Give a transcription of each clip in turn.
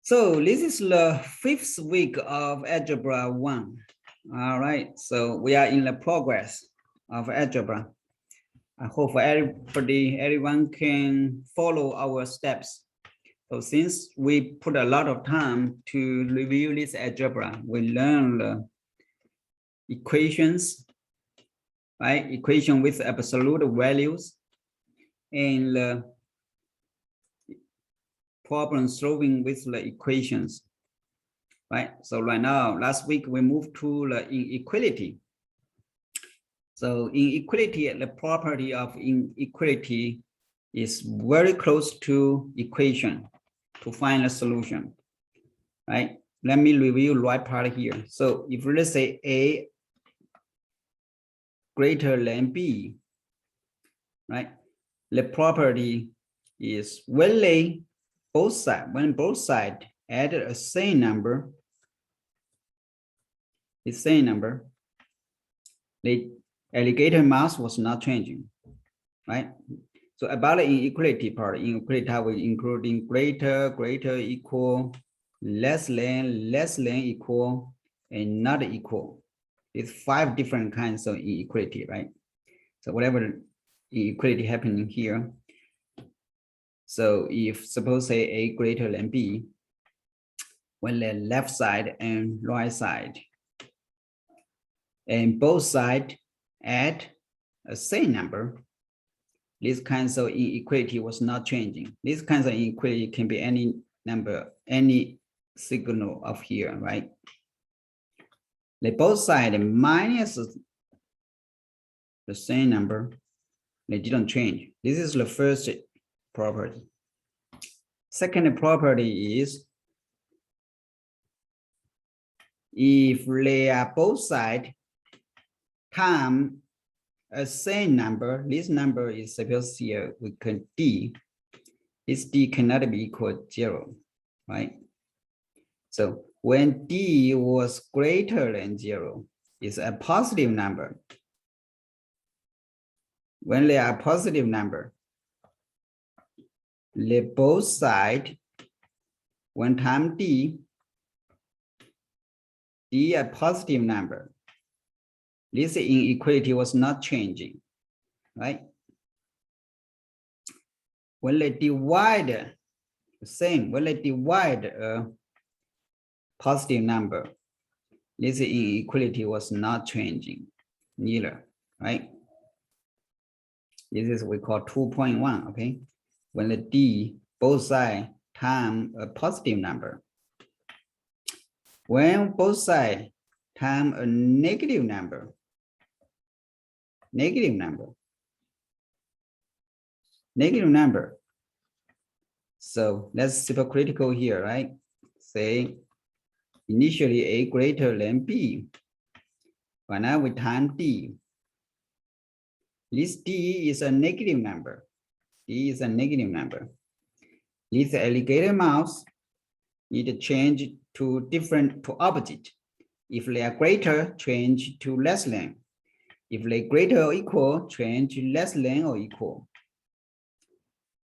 So this is the 5th week of Algebra 1. All right, so we are in the progress of Algebra. I hope everyone can follow our steps. So since we put a lot of time to review this algebra, we learn the equations, right? Equation with absolute values and the problem solving with the equations, right? So right now, last week we moved to the inequality. So inequality, the property of inequality is very close to equation to find a solution, right? Let me review the right part here. So if let's say A greater than B, right? The property is when both sides add a same number, the alligator mass was not changing, right? So about the inequality part, inequality we including greater, equal, less than, equal, and not equal. It's 5 different kinds of inequality, right? So whatever inequality happening here. So if suppose say A greater than B, when the left side and right side, and both sides add a same number, these kinds of inequality was not changing. These kinds of inequality can be any number, any signal of here, right? They both sides minus the same number, they didn't change. This is the first property. Second property is if they are both sides times a same number, this number is supposed here we can D. This D cannot be equal to 0, right? So when D was greater than 0, it's a positive number. When they are positive number, they both sides, one time D a positive number. This inequality was not changing, right? When they divide the same, when they divide a positive number, this inequality was not changing neither, right? This is what we call 2.1, okay? When the D both sides times a positive number. When both sides times a negative number, So that's super critical here, right? Say initially A greater than B, but now we time D. This D is a negative number. This alligator mouse need to change to opposite. If they are greater, change to less than. If they greater or equal, change to less than or equal.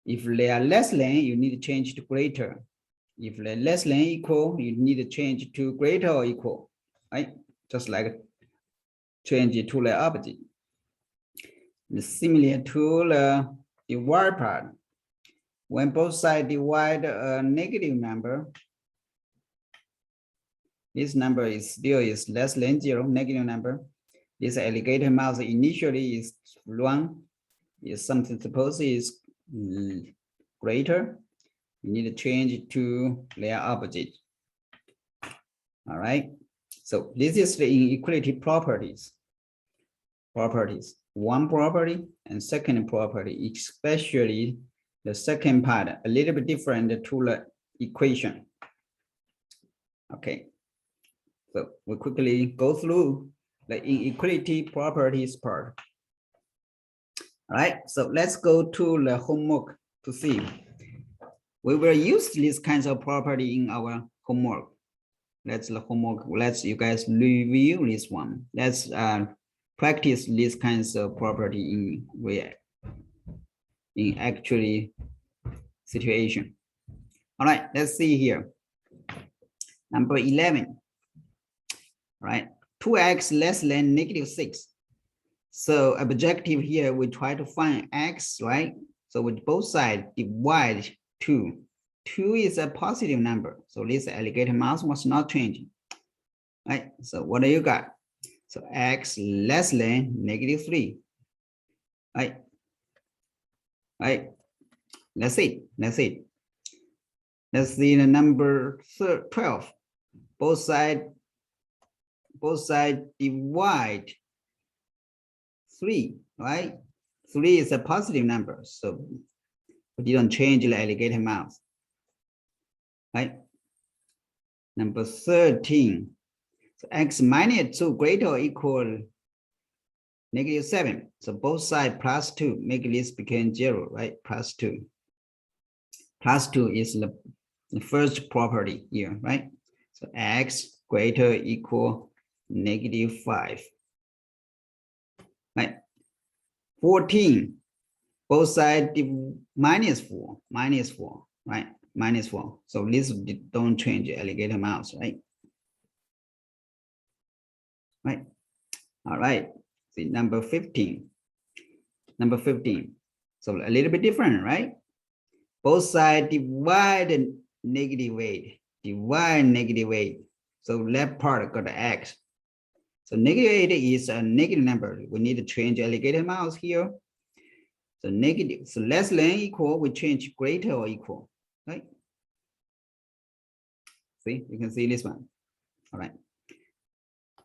If they are less than, you need to change to greater. If they're less than equal, you need to change to greater or equal, right? Just like change it to the opposite. Similar to the divide part. When both sides divide a negative number, this number is still less than 0, negative number. This alligator mouse initially is 1, is something supposed is greater. You need to change it to their opposite. All right. So this is the inequality properties. One property and second property, especially the second part, a little bit different to the equation. Okay. So we quickly go through the inequality properties part. All right. So let's go to the homework to see. We will use these kinds of property in our homework. Let's the homework. Let's you guys review this one. Let's practice these kinds of property in actually situation. All right, let's see here. Number 11, right? 2x less than -6. So objective here, we try to find x, right? So with both sides, divide 2. 2 is a positive number. So this alligator mouse was not changing, right? So what do you got? So x less than -3, right? Right? Let's see. Let's see the number 12. Both sides divide 3, right? 3 is a positive number, so you don't change the alligator mouse, right? Number 13. So x minus 2 greater or equal -7. So both sides +2 make this become 0, right? +2. +2 is the first property here, right? So x greater or equal -5, right? 14. Both sides -4, right? -4. So this don't change alligator mouse, right? Right. All right. See number 15. Number 15. So a little bit different, right? Both sides divide -8. Divide -8. So left part got the x. So -8 is a negative number. We need to change alligator mouse here. So negative, so less than equal, we change greater or equal, right? See, you can see this one. All right.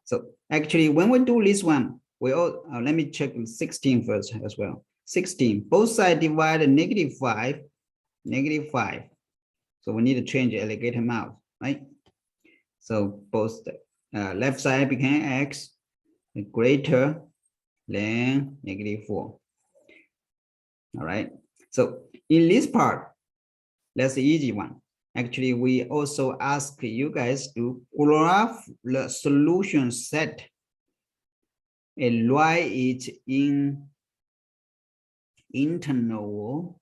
So actually, when we do this one, we all let me check 16 first as well. 16, both sides divide -5, -5. So we need to change the alligator mouse, right? So both left side became x greater than -4. All right. So in this part, that's the easy one. Actually, we also ask you guys to graph the solution set and write it in internal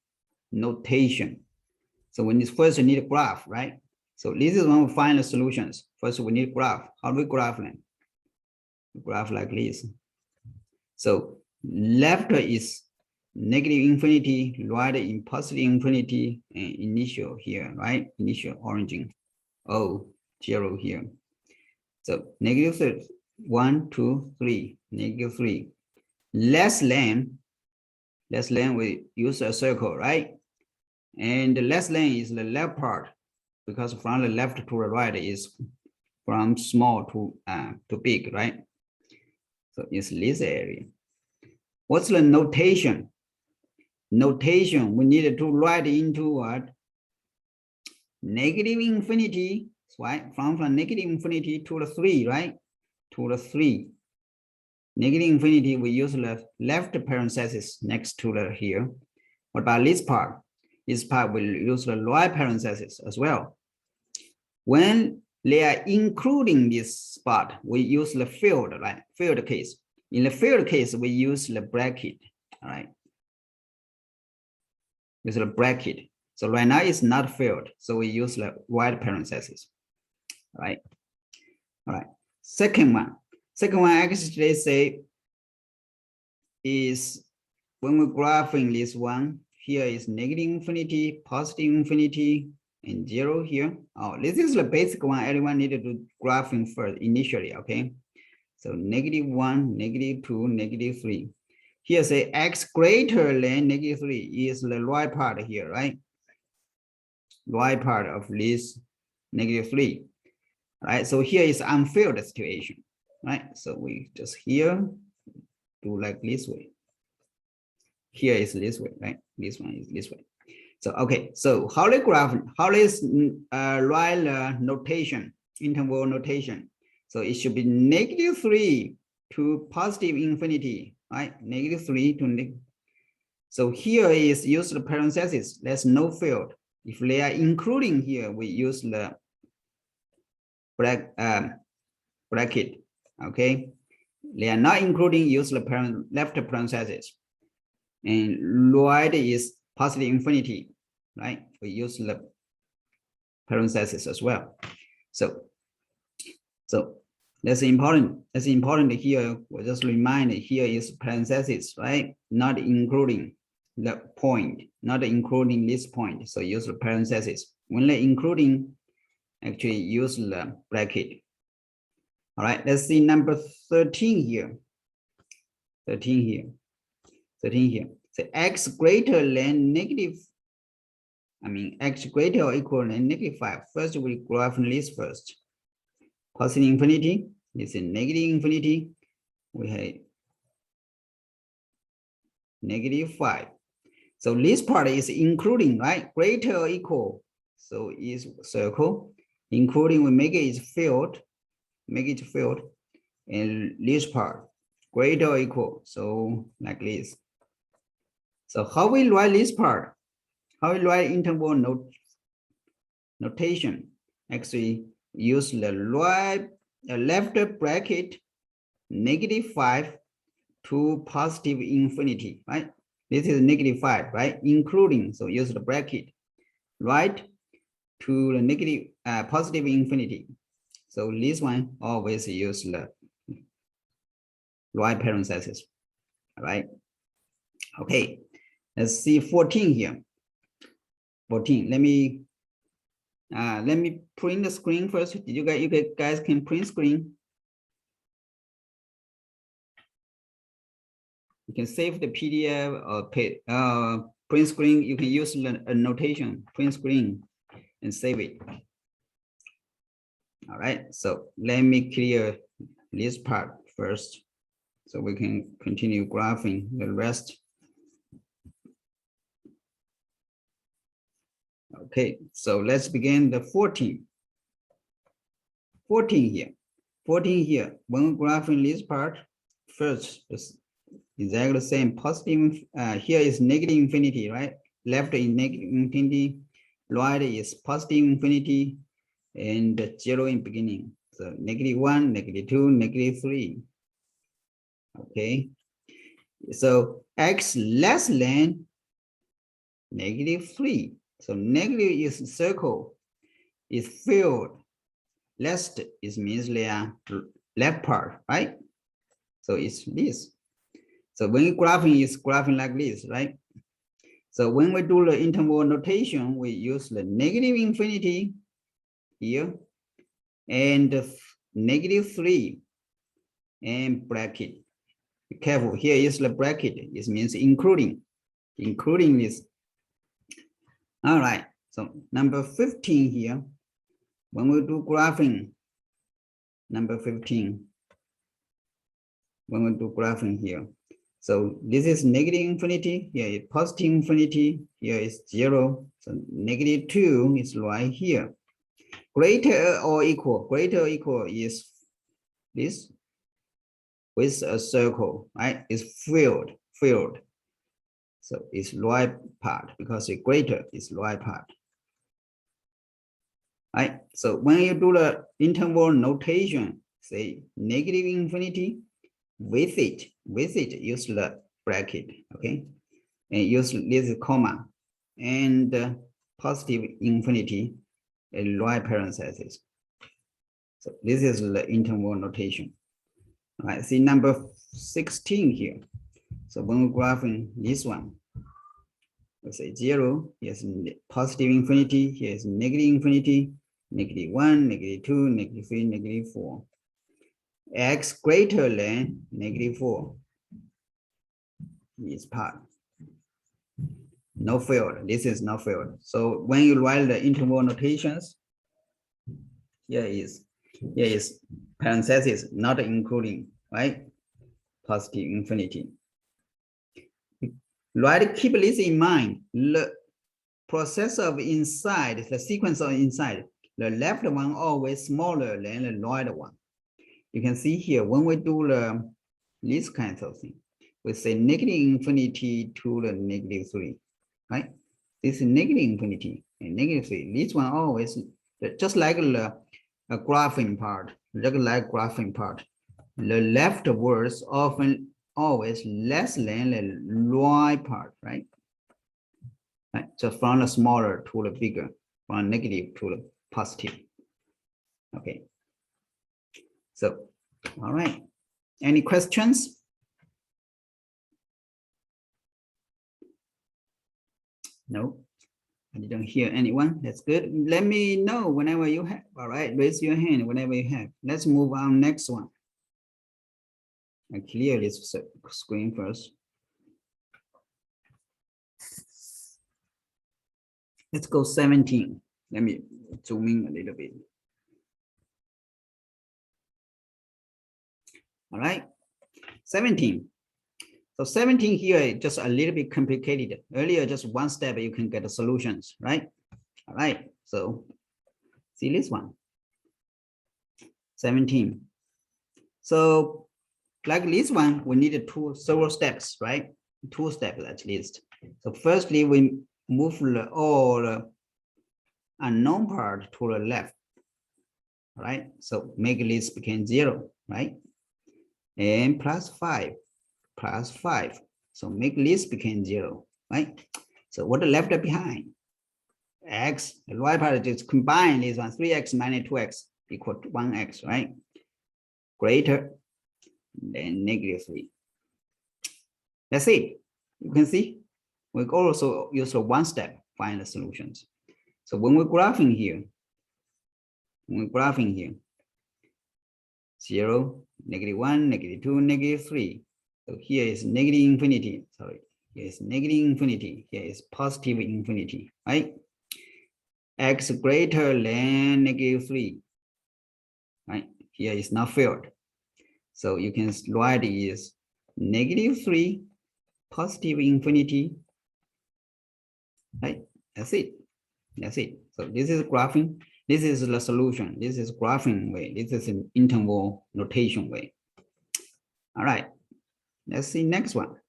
notation. So when it's first, you need a graph, right? So this is when we find the solutions. First, we need graph. How do we graph them? Graph like this. So left is -infinity, right in +infinity, and initial here, right? Initial origin, 0 here. So -1, 2, 3, -3. Less than, we use a circle, right? And the less than is the left part, because from the left to the right is from small to big, right? So it's this area. What's the notation? Notation, we need to write into what? -infinity, right? From -infinity to the 3, right? To the 3. -infinity, we use the left parenthesis next to the here. What about this part? This part will use the right parenthesis as well. When they are including this spot, we use the field, right? Field case. In the field case, we use the bracket, all right? Use the bracket. So right now it's not filled, so we use the right parentheses, all right? All right. Second one actually they say is when we're graphing this one, here is -infinity, +infinity, and 0 here. Oh, this is the basic one. Everyone needed to graphing first initially, okay? So -1, -2, -3. Here say x greater than -3 is the right part here, right? Right part of this -3, right? So here is unfilled situation, right? So we just here do like this way. Here is this way, right? This one is this way. So okay, so how they graph, how is write the notation, interval notation. So it should be -3 to +infinity, right? -3 to So here is use the parentheses. There's no field. If they are including here, we use the bracket. Okay, they are not including, use the left parentheses. And right is +infinity, right? We use the parentheses as well. So So that's important. That's important here. We'll just remind here is parentheses, right? Not including the point, not including this point. So use the parentheses. When they're including, actually use the bracket. All right, let's see number 13 here. 13 here. 13 here. So x greater than negative, x greater or equal than -5. First, we graph this first. Positive infinity, this is negative infinity. We have -5. So this part is including, right? Greater or equal. So is circle. Including, we make it is filled. Make it filled. And this part, greater or equal. So like this. So how we write this part? How we write interval notation? Actually, use the left bracket -5 to positive infinity, right? This is -5, right? Including, so use the bracket, right? To the negative, positive infinity. So this one always use the right parentheses, all right? Okay, let's see 14 here. 14, let me print the screen first. Did you guys can print screen? You can save the PDF or print screen. You can use a notation, print screen, and save it. All right, so let me clear this part first, so we can continue graphing the rest. Okay, so let's begin the 14. 14 here. 14 here. When graphing this part, first is exactly the same. Positive, here is negative infinity, right? Left is negative infinity, right is positive infinity, and 0 in beginning. So -1, -2, -3. Okay. So x less than -3. So negative is circle, is filled. Left is means they are left part, right? So it's this. So when you graphing, is graphing like this, right? So when we do the interval notation, we use the negative infinity here and -3 and bracket. Be careful, here is the bracket. This means including this. All right, so number 15 here, when we do graphing, number 15, when we do graphing here. So this is negative infinity, here is positive infinity, here is 0. So -2 is right here. Greater or equal is this with a circle, right? It's filled. So it's right part because the greater is right part. Right? So when you do the interval notation, say negative infinity, with it use the bracket, okay? And use this comma and positive infinity and right parentheses. So this is the interval notation. All right, see number 16 here. So when we're graphing this one, let's say 0, here's positive infinity, here's negative infinity, -1, -2, -3, -4. X greater than -4 is part. No field. This is no field. So when you write the interval notations, here is parentheses, not including, right? Positive infinity. Right, keep this in mind. The process of inside, the sequence of inside, the left one always smaller than the right one. You can see here when we do this kind of thing, we say negative infinity to the -3, right? This is negative infinity and -3. This one always just like the graphing part, the left words often always less than the right part, right? Right. So from the smaller to the bigger, from negative to the positive. Okay. So, all right. Any questions? No, I didn't hear anyone. That's good. Let me know whenever you have. All right, raise your hand whenever you have. Let's move on next one. I clear this screen first. Let's go 17. Let me zoom in a little bit. All right, 17. So 17 here, just a little bit complicated. Earlier, just one step, you can get the solutions, right? All right, so see this one, 17. So like this one, we need several steps, right? 2 steps at least. So firstly, we move all the unknown part to the left, right? So make this become 0, right? And plus 5. So make this become 0, right? So what left behind? X, the right part just combine this one, 3x minus 2x equal to 1x, right? Greater than -3. That's it. You can see we also use a one step find the solutions. So when we're graphing here, 0, -1, -2, -3. So here is negative infinity. Sorry, here is negative infinity. Here is positive infinity, right? X greater than -3, right? Here is not filled. So you can write is -3, positive infinity, right? That's it. That's it. So this is graphing. This is the solution. This is graphing way. This is an interval notation way. All right. Let's see next one.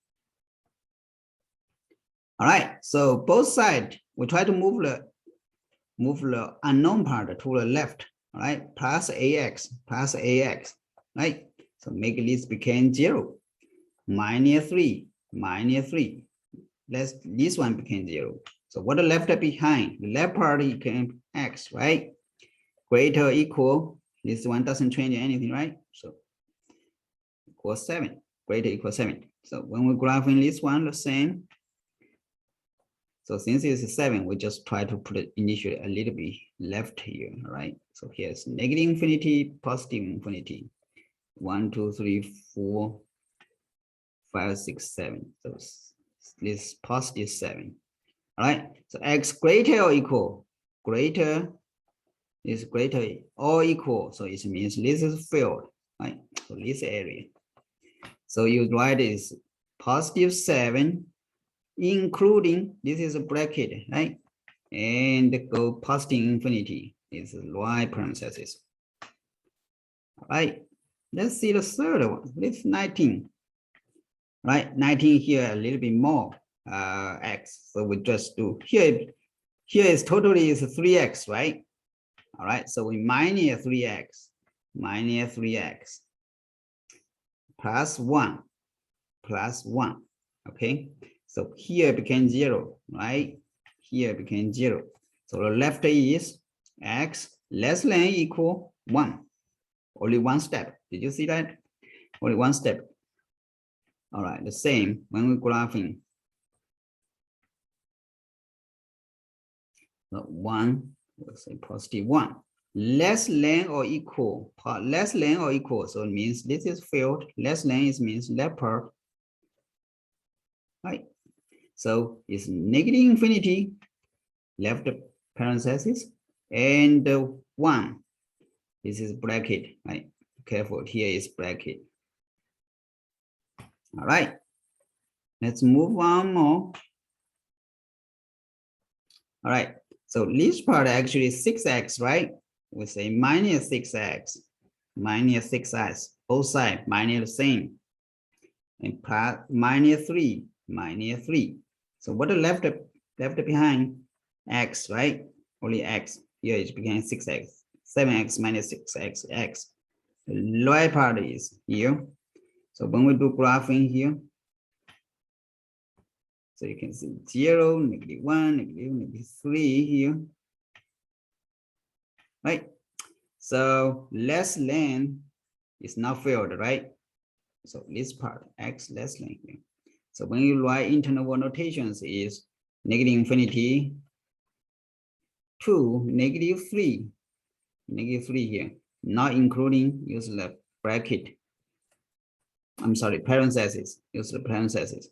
All right. So both sides, we try to move the unknown part to the left. All right. Plus ax, right? So make this become 0. -3, -3. This one became 0. So what left behind? The left part became x, right? Greater or equal. This one doesn't change anything, right? So equals 7. Greater equals 7. So when we're graphing this one, the same. So since it's 7, we just try to put it initially a little bit left here, right? So here's negative infinity, positive infinity. 1, 2, 3, 4, 5, 6, 7. So this positive 7. All right. So x greater or equal, greater is greater or equal. So it means this is filled, right? So this area. So you write is positive 7, including, this is a bracket, right? And go positive infinity is right parentheses. All right. Let's see the third one. This 19. Right? 19 here a little bit more x. So we just do here is totally is 3x, right? All right, so we minus 3x plus 1, okay? So here became 0, right? Here became 0. So the left is x less than equal 1. Only one step. Did you see that? Only one step. All right, the same when we're graphing. 1, let's say positive 1. Less than or equal, so it means this is filled. Less than is means left part, right? So it's negative infinity, left parenthesis, and 1. This is bracket, right? Careful, here is bracket. All right, let's move on more. All right, so this part actually is 6x, right? We say minus 6x, both sides minus the same, and plus minus 3. So what left behind? X, right? Only x. Here it became 6x, 7x minus 6x, x. The right part is here. So when we do graphing here, so you can see 0, -1, -3 here, right? So less than It's not filled, right? So this part, x less than. So when you write internal word notations is negative infinity to negative 3 here, not including, use the bracket. I'm sorry, parentheses, use the parentheses.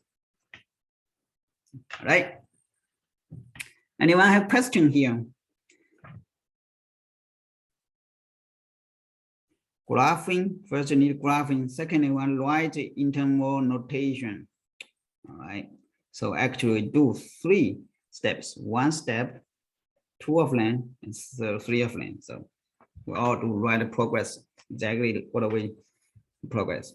All right. Anyone have question here? Graphing, first you need graphing, second one, write internal notation. All right. So actually do 3 steps, 1 step, 2 of them, and 3 of them. So we all do write the progress, exactly what we progress.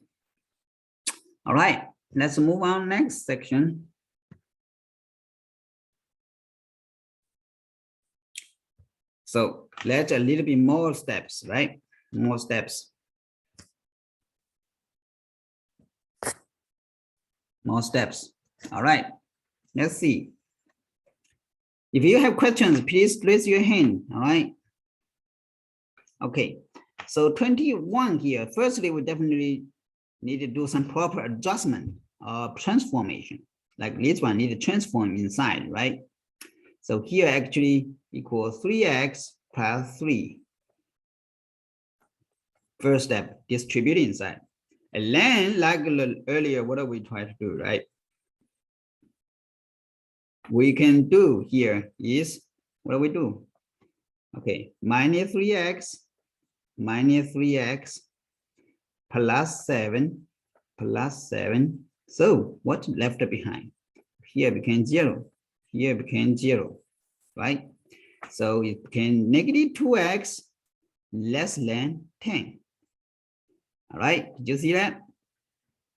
All right, let's move on next section. So let's a little bit more steps, right? More steps. More steps. All right, let's see. If you have questions, please raise your hand. All right. Okay, so 21 here. Firstly, we definitely need to do some proper adjustment of transformation. Like this one need to transform inside, right? So here actually equals 3x plus 3. First step, distribute inside. And then, like earlier, what do we try to do, right? We can do here is, what do we do? Okay, minus 3x plus 7 plus 7. So what left behind? Here became 0. Here became 0, right? So it became negative 2x less than 10. All right, did you see that?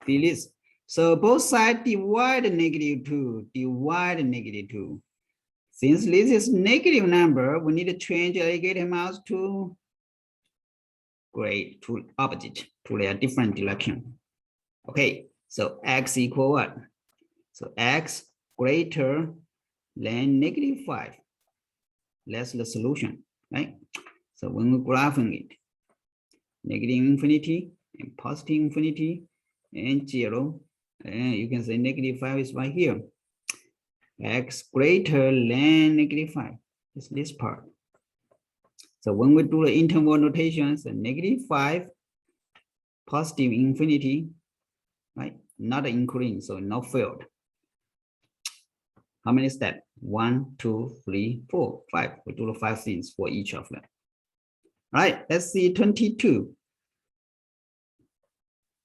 See this? So both sides divide negative 2, divide negative 2. Since this is negative number, we need to change alligator mouse to great, to opposite, to a different direction. Okay, so x equal what? So x greater than negative 5. That's the solution, right? So when we're graphing it, negative infinity and positive infinity and 0, and you can say negative 5 is right here. X greater than negative 5 is this part. So when we do the interval notations, negative 5, positive infinity, right? Not including, so not filled. How many steps? 1, 2, 3, 4, 5. We do the 5 things for each of them. All right, let's see 22.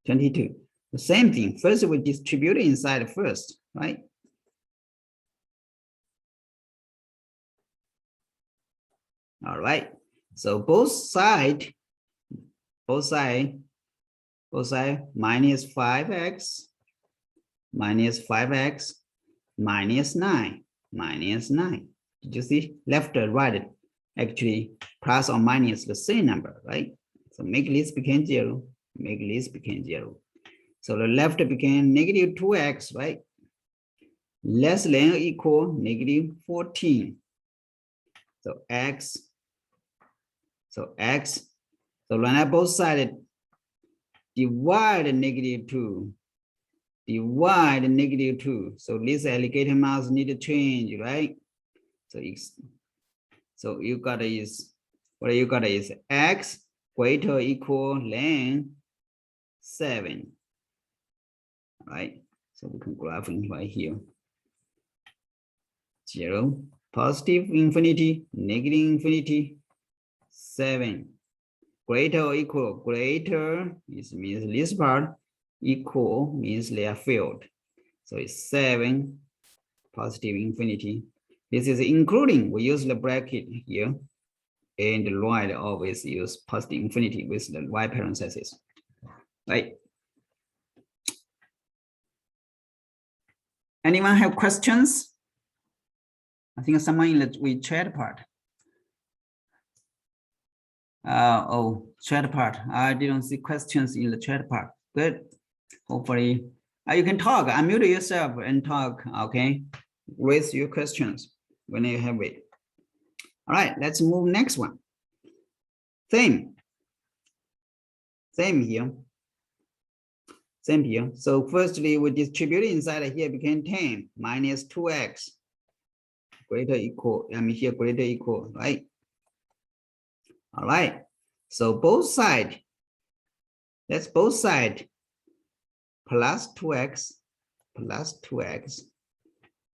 22. The same thing. First, we distribute inside first, right? All right. So both side minus 5x minus 9. Did you see? Left or right? Actually, plus or minus the same number, right? So make this become 0. Make this become 0. So the left became negative 2x, right? Less than or equal negative 14. So x. So when I both sides divide negative 2. Divide negative 2. So this alligator mouse need to change, right? So you got is, what you got is x greater or equal than 7. Right? So we can graph it right here. 0, positive infinity, negative infinity, 7. Greater or equal, greater is means this part, equal means they are filled. So it's 7, positive infinity. This is including, we use the bracket here, and the right always use positive infinity with the right parentheses, right? Anyone have questions? I think someone in the chat part. Chat part. I didn't see questions in the chat part. Good. Hopefully, you can talk. Unmute yourself and talk. Okay. Raise your questions when you have it. All right. Let's move next one. Same. Same here. Same here. So firstly, we distribute inside here became 10 minus 2x greater equal, here greater equal, right? All right. So both sides, that's both sides plus 2x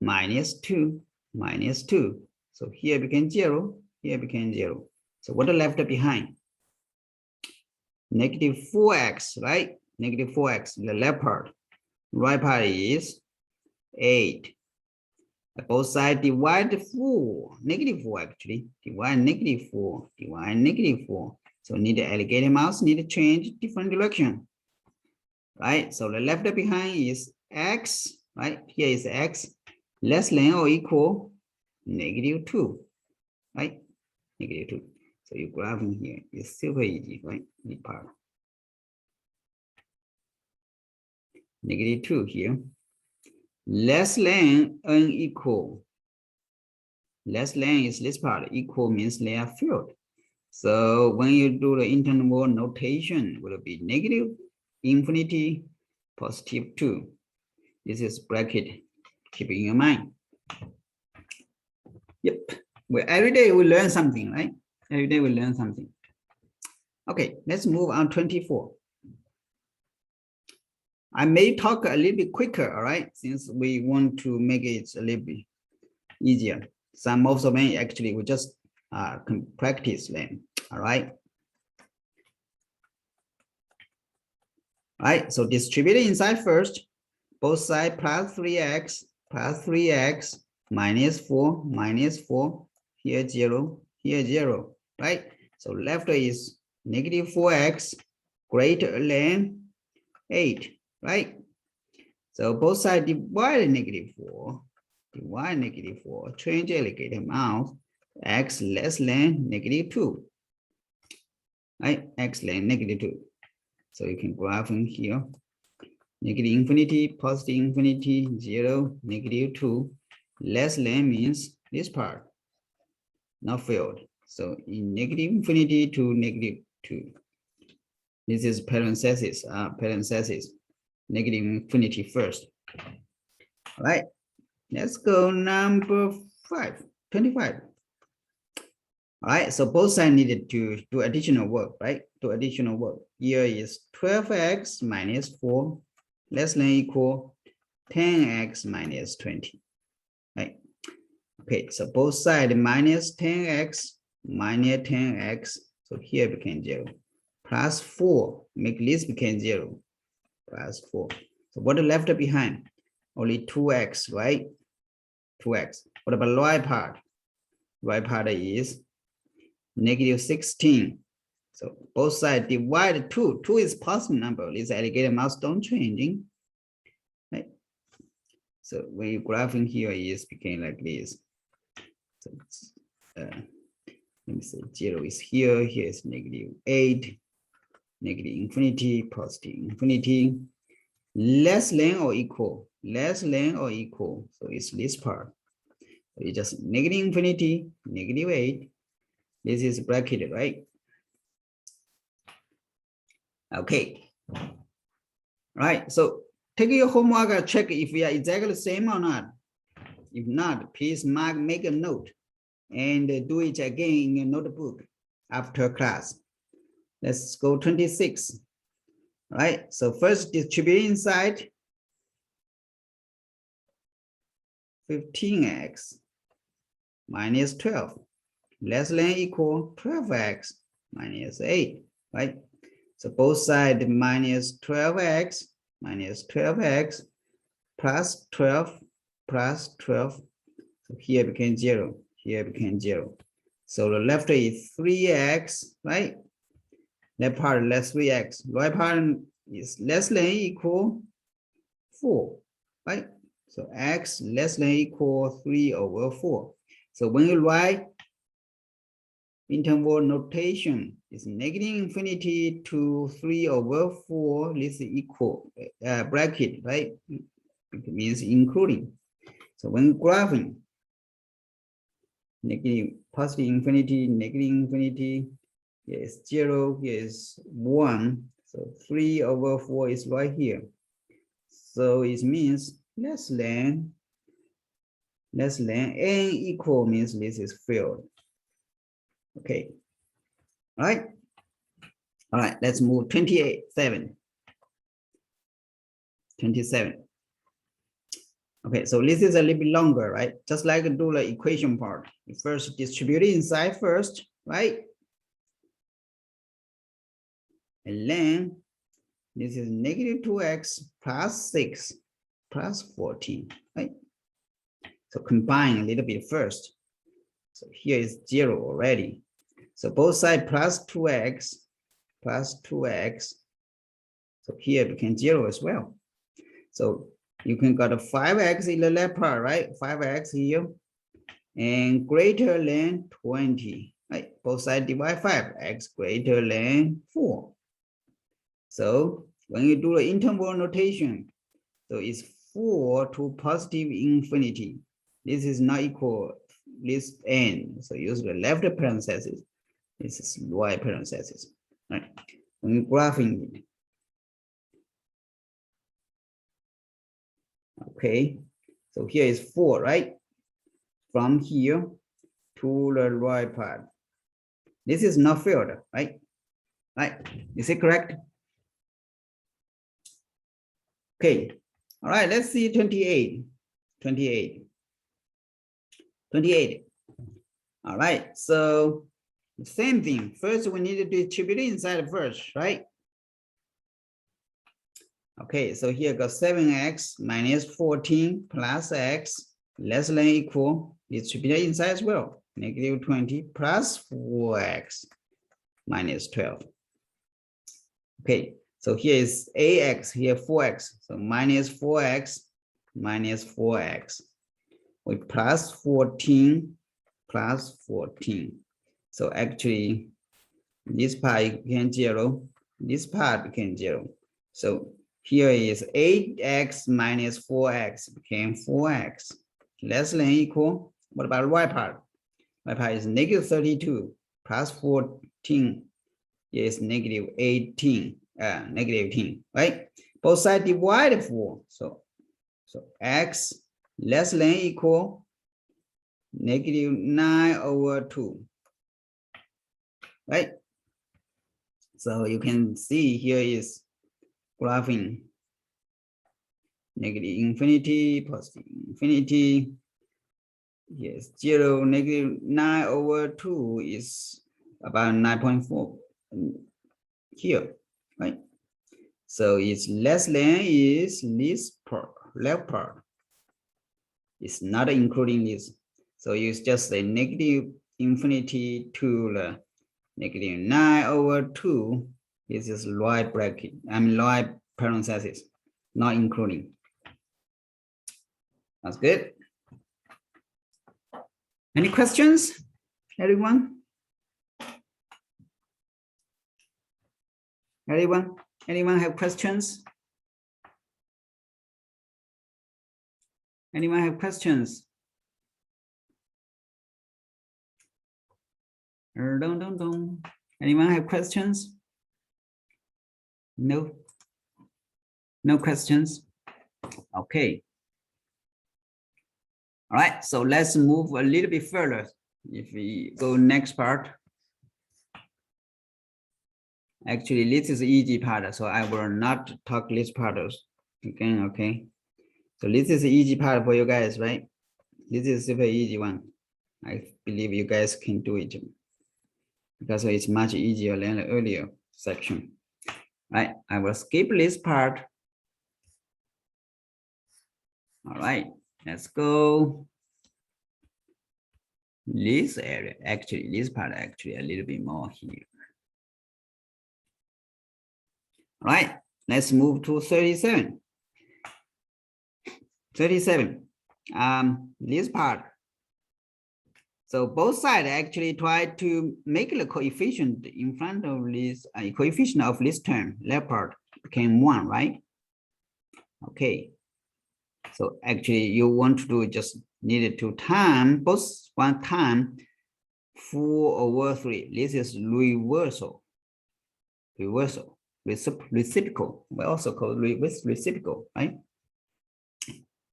minus 2 minus 2. So here became 0, here became 0. So what are left behind? Negative 4x, right? Negative 4x, the left part. Right part is 8. Both sides divide 4, negative 4 actually. Divide negative 4, divide negative 4. So need the alligator mouse, need to change different direction. Right? So the left behind is x, right? Here is x less than or equal negative 2, right? Negative 2. So you graph in here is super easy, right? The part. Negative 2 here. Less than unequal. Less than is this part. Equal means they are filled. So when you do the interval notation, will be negative infinity, positive 2. This is bracket. Keep in your mind. Yep. Well, every day we learn something, right? Every day we learn something. Okay, let's move on 24. I may talk a little bit quicker, all right, since we want to make it a little bit easier. Some of them actually we just can practice them, all right? All right, so distribute it inside first. Both sides plus 3x minus 4, here 0, here 0, right? So left is negative 4x greater than 8, right? So both sides divide negative 4, change alligator mouse, x less than negative 2, right? X less than negative 2. So you can graph in here. Negative infinity, positive infinity, 0, negative 2, less than means this part, not filled. So in negative infinity to negative 2. This is parenthesis, negative infinity first. All right, let's go number 25. All right, so both sides needed to do additional work, right? Do additional work. Here is 12x minus 4 less than equal 10x minus 20, right? Okay, so both sides minus 10x minus 10x. So here became 0. Plus 4, make this became 0. Plus 4. So what is left behind? Only 2x, right? 2x. What about right part? Right part is negative 16. So both sides divide 2. 2 is positive number. This alligator mouse don't changing. Right? So when you graphing here is became like this. So let me say 0 is here. Here is negative 8, negative infinity, positive infinity, less than or equal, So it's this part. So it's just negative infinity, negative 8. This is bracketed, right? Okay. Right. So take your homework and check if we are exactly the same or not. If not, please make a note and do it again in your notebook after class. Let's go 26. All right. So first distribute inside 15x minus 12 less than equal 12x minus 8, right? So both sides minus 12x plus 12 plus 12. So here became 0, here became 0. So the left is 3x, right? Left part less 3x, right part is less than equal 4, right? So x less than equal 3 over 4. So when you write interval notation, is negative infinity to 3 over 4, this is equal bracket, right? It means including. So when graphing, negative, positive infinity, negative infinity, here is 0, here is 1. So 3/4 is right here. So it means less than n equal means this is filled. Okay. All right. All right, let's move 27. Okay, so this is a little bit longer, right? Just like do the equation part. You first distribute it inside first, right? And then this is negative 2x plus 6 plus 14, right? So combine a little bit first. So here is 0 already. So both sides plus 2x plus 2x. So here became 0 as well. So you can got a 5x in the left part, right? 5x here and greater than 20, right? Both sides divide 5, x greater than 4. So when you do the interval notation, so it's 4 to positive infinity. This is not equal this n. So use the left parenthesis. This is right parenthesis, right? When you're graphing it. Okay, so here is 4, right? From here to the right part. This is not filled, right? Right, is it correct? Okay, all right, let's see 28. All right, so same thing. First, we need to distribute inside first, right? Okay, so here got 7x minus 14 plus x less than equal, distribute inside as well. Negative 20 plus 4x minus 12. Okay, so here is ax, here 4x. So minus 4x minus 4x with plus 14 plus 14. So actually, this part became 0. This part became 0. So here is 8x minus 4x became 4x less than equal. What about the y part? Y part is negative 32 plus 14 is negative 18, negative 18, right? Both sides divided 4. So x less than equal negative 9/2, right? So you can see here is graphing negative infinity, positive infinity. Yes, 0, negative 9/2 is about 9.4 here, right? So it's less than is this part, left part. It's not including this. So it's just a negative infinity to the negative 9/2. This is right bracket, right parenthesis, not including. That's good. Any questions, everyone? Anyone have questions? Anyone have questions? Anyone have questions? No? No questions? Okay. All right, so let's move a little bit further. If we go next part. Actually, this is the easy part, so I will not talk this part again, okay? So this is the easy part for you guys, right? This is super easy one. I believe you guys can do it because it's much easier than the earlier section. Right, I will skip this part. All right, let's go. This area, actually, this part actually a little bit more here. All right, let's move to 37. 37, this part. So both sides actually try to make the coefficient in front of this coefficient of this term, left part became 1, right? Okay. So actually you want to do just needed to time both one time 4/3. This is reversal. reciprocal. We also call reciprocal, right?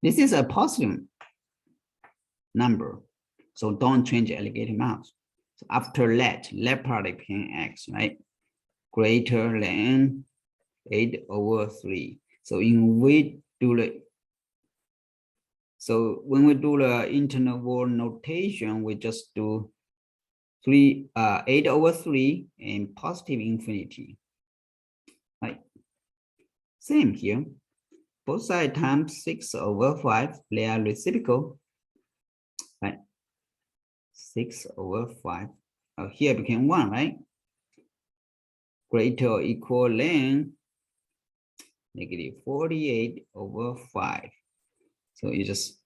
This is a positive number, so don't change alligator mouse. So after that, left part became x, right? Greater than 8/3. So when we do the interval notation, we just do 8/3 and positive infinity, right? Same here. Both sides times 6/5, they are reciprocal, right? 6/5. Here became 1, right? Greater or equal than -48/5. So you just,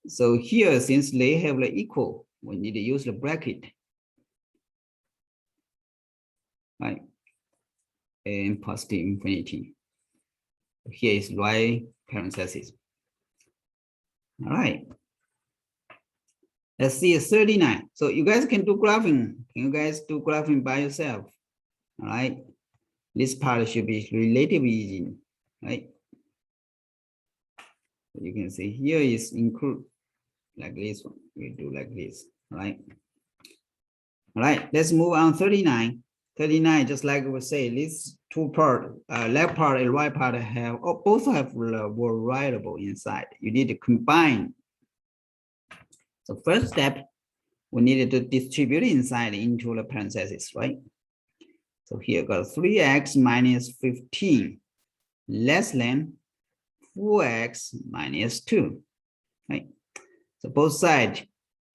so here, since they have the equal, we need to use the bracket, right? And positive infinity. Here is right parenthesis. All right. Let's see 39. So you guys can do graphing. Can you guys do graphing by yourself? All right. This part should be relatively easy, right? You can see here is include like this one. We do like this, right? All right, let's move on 39. 39, just like we say, these two parts, left part and right part have, both have were writable inside. You need to combine. So first step, we needed to distribute inside into the parentheses, right? So here got 3x minus 15 less than 4x minus 2, right? So both sides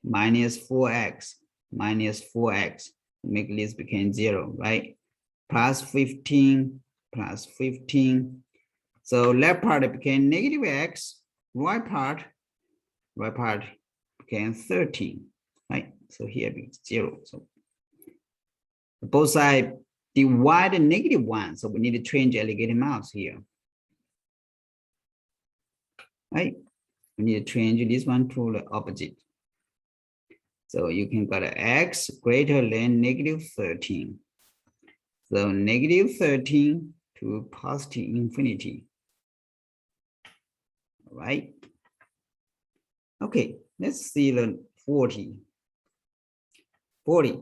minus 4x minus 4x, make this become 0, right? Plus 15 plus 15. So left part became negative x, right part became 13, right? So here it's 0. So both sides divide -1. So we need to change alligator mouse here, right? We need to change this one to the opposite. So you can get x greater than -13. So -13 to positive infinity. All right. Okay, let's see the 40. 40.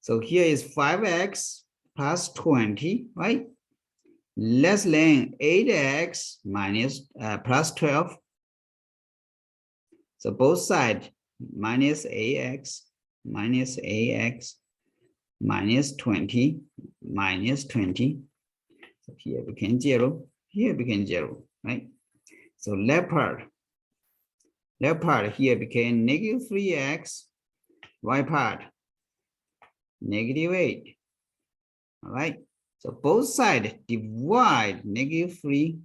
So here is 5x plus 20, right? Less than 8x minus plus 12. So both sides minus ax minus 20 minus 20. So here became 0, here became 0, right? So left part here became -3x, right part -8. All right. So both sides divide -3,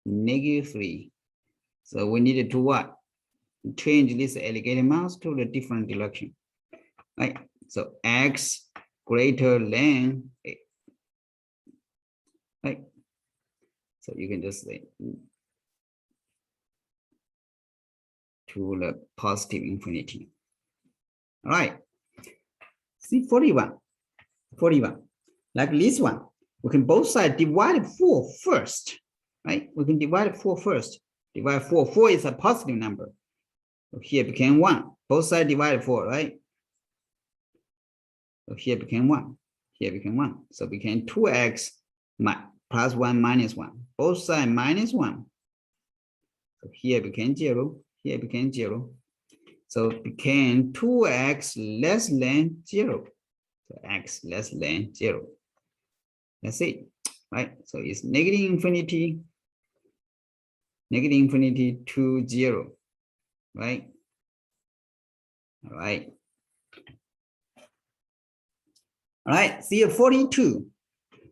-3. So we needed to what? Change this alligator mouse to the different direction, right? So x greater than 8, right? So you can just say to the positive infinity. All right. See 41, 41. Like this one, we can both sides divide 4 first, right? We can divide 4 first. Divide 4. 4 is a positive number. So here became 1. Both sides divided 4, right? So here became 1. Here became 1. So became 2x plus 1 minus 1. Both sides -1. So here became 0. Here became 0. So it became 2x less than 0. So x less than 0. That's it, right? So it's negative infinity to 0, right? All right. All right, see 42.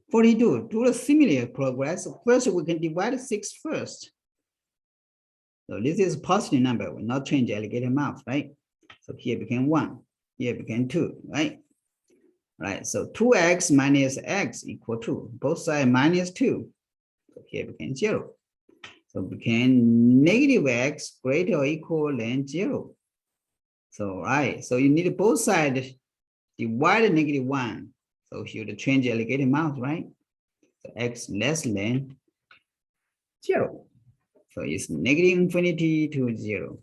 42, do a similar progress. First, we can divide 6 first. So this is a positive number, will not change alligator mouse, right? So here became 1, here became 2, right? Right, so 2x minus x equal 2, both sides -2. So here became 0. So became -x greater or equal than 0. So, right, so you need both sides divide -1. So here to change alligator mouse, right? So x less than 0. So it's negative infinity to 0.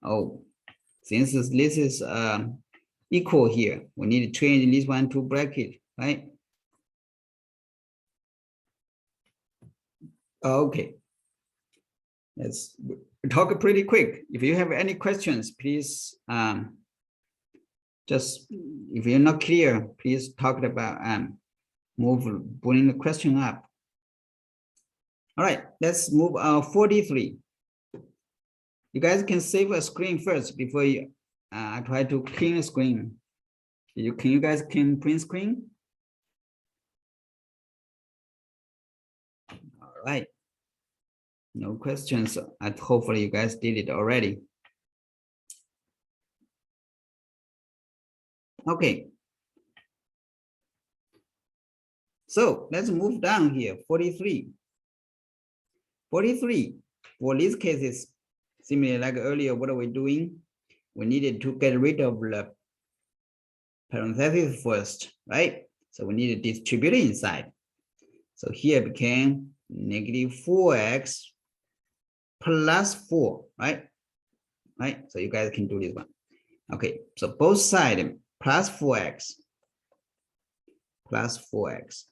Oh, since this is equal here, we need to change this one to bracket, right? Okay. Let's talk pretty quick. If you have any questions, please just, if you're not clear, please talk about bring the question up. All right, let's move 43. You guys can save a screen first before you try to clean the screen. Can you guys clean print screen? All right. No questions. Hopefully you guys did it already. Okay. So let's move down here. 43. 43. For these cases, similar like earlier, what are we doing? We needed to get rid of the parentheses first, right? So we need to distribute it inside. So here became negative 4x plus 4, right? Right? So you guys can do this one. Okay, so both sides plus 4x plus 4x.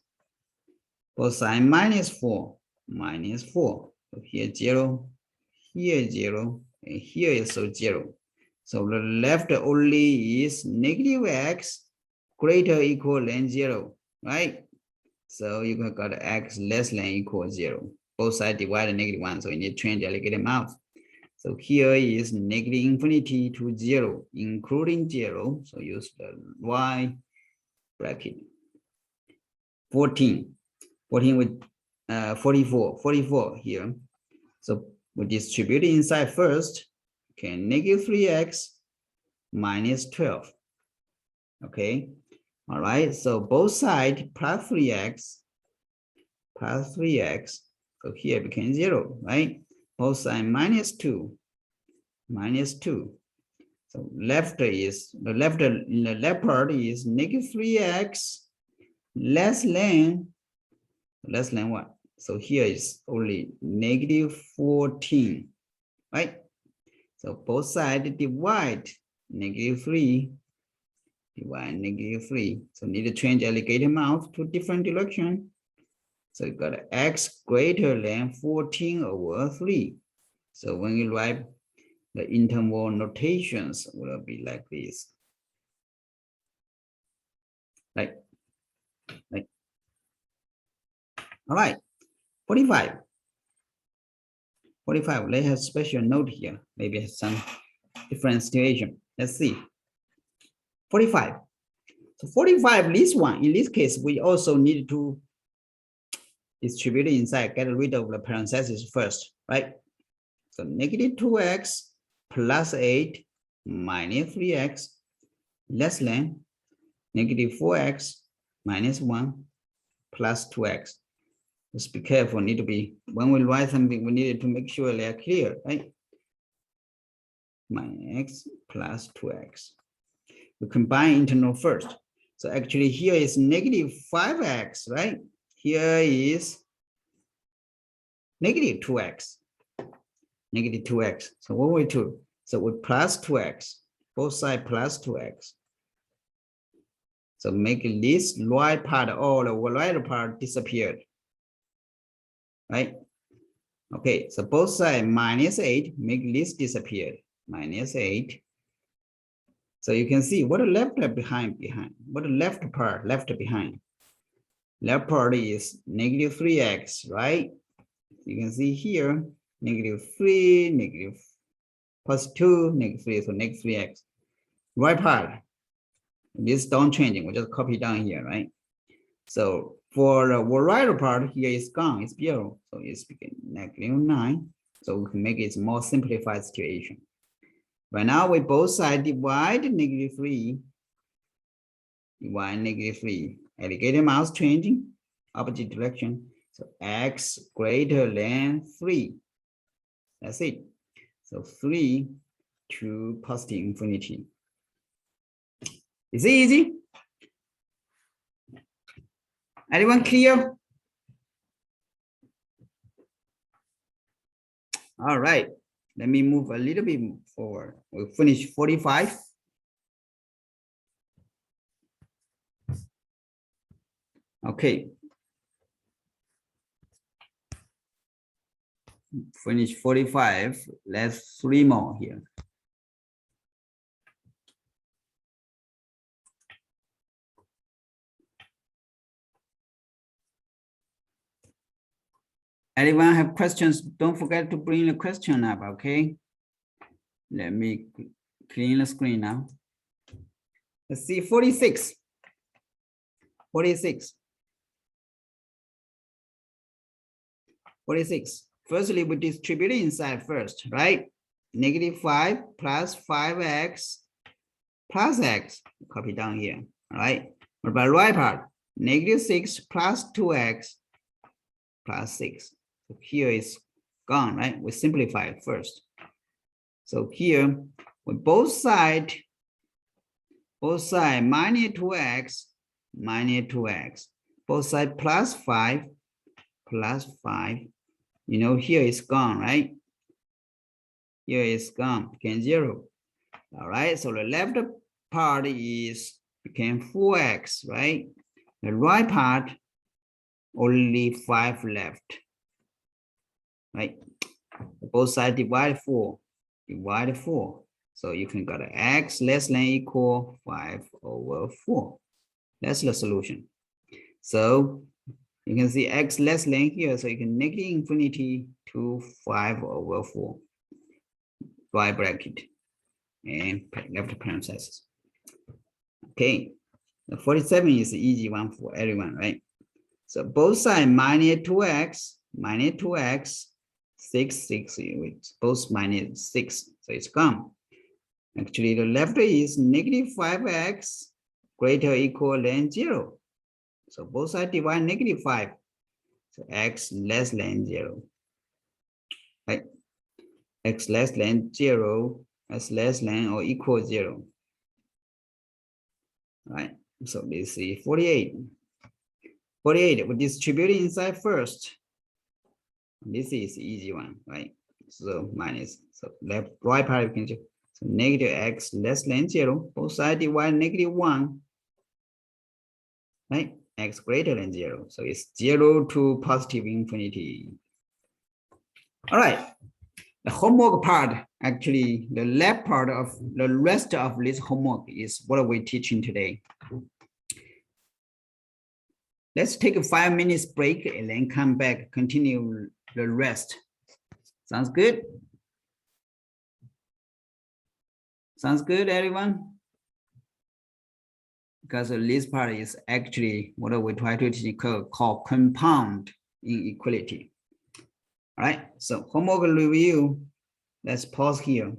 Both sides minus 4 minus 4. So here 0, here 0, and here is so 0. So the left only is negative x greater or equal than 0, right? So you got x less than or equal 0. Both sides divided negative 1, so you need to change the alligator mouth. So here is negative infinity to 0, including 0. So use the y bracket. 14 with 44 here. So we distribute it inside first. Okay, negative 3x minus 12. Okay, all right. So both sides plus 3x plus 3x. So here became 0, right? Both sides minus 2 minus 2. So left is the left part is negative 3x less than what? So here is only negative 14, right? So both sides divide negative 3, divide negative 3. So need to change alligator mouth to different direction. So you got x greater than 14 over 3. So when you write the interval notations will be like this. Right. All right. 45. 45. Let's have special note here. Maybe some different situation. Let's see. 45. So 45, this one, in this case, we also need to distribute it inside, get rid of the parentheses first, right? So negative 2x plus 8 minus 3x less than negative 4x minus 1 plus 2x. Just be careful, need to be, when we write something, we need to make sure they are clear, right? Minus x plus 2x. We combine internal first. So actually here is negative 5x, right? Here is negative 2x. Negative 2x. So what we do? So we plus 2x. Both sides plus 2x. So make this right part, all the right part disappeared. Right? Okay, so both sides minus 8, make this disappear. Minus 8. So you can see what the left behind. What the left part left behind. Left part is negative 3x, right? You can see here, negative 3, negative plus 2, negative 3, so negative 3x. Right part, this don't changing, we just copy down here, right? So for the right part here is gone, it's 0, so it's negative 9. So we can make it a more simplified situation. Right now, we both sides divide negative 3, divide negative 3. Alligator mouse changing, opposite direction. So x greater than 3. That's it. So 3 to positive infinity. Is it easy? Anyone clear? All right, let me move a little bit forward. We'll finish 45. Okay. Finish 45. Let's 3 more here. Anyone have questions? Don't forget to bring the question up, okay? Let me clean the screen now. Let's see, 46. 46. 46. Firstly, we distribute inside first, right? -5 plus 5x plus x. Copy down here, all right? What about right part? -6 plus 2x plus 6. So here is gone, right? We simplify it first. So here, with both side minus 2x, both side plus 5, you know, here is gone, right? Here is gone, became 0. All right, so the left part is became 4x, right? The right part, only 5 left, right? Both sides divide 4. So you can get x less than equal 5/4. That's the solution. So you can see x less than here, so you can negative infinity to 5/4. Right bracket and left parentheses. Okay, the 47 is the easy one for everyone, right? So both sides -2x, 6, with both -6, so it's gone. Actually, the left is -5x greater or equal than 0. So both sides divide -5. So x less than 0. Right? X less than 0, x less than or equal 0. Right? So this is 48. 48, we distribute inside first. This is the easy one, right? So minus, so left right part you can do. So -x less than 0, both sides divide -1, right? X greater than 0, so it's 0 to positive infinity. All right, the homework part, actually the left part of the rest of this homework is what we're teaching today. Let's take a 5 minutes break and then come back, continue the rest. Sounds good? Sounds good, everyone? Because this part is actually what we try to teach called compound inequality. All right, so homework review. Let's pause here.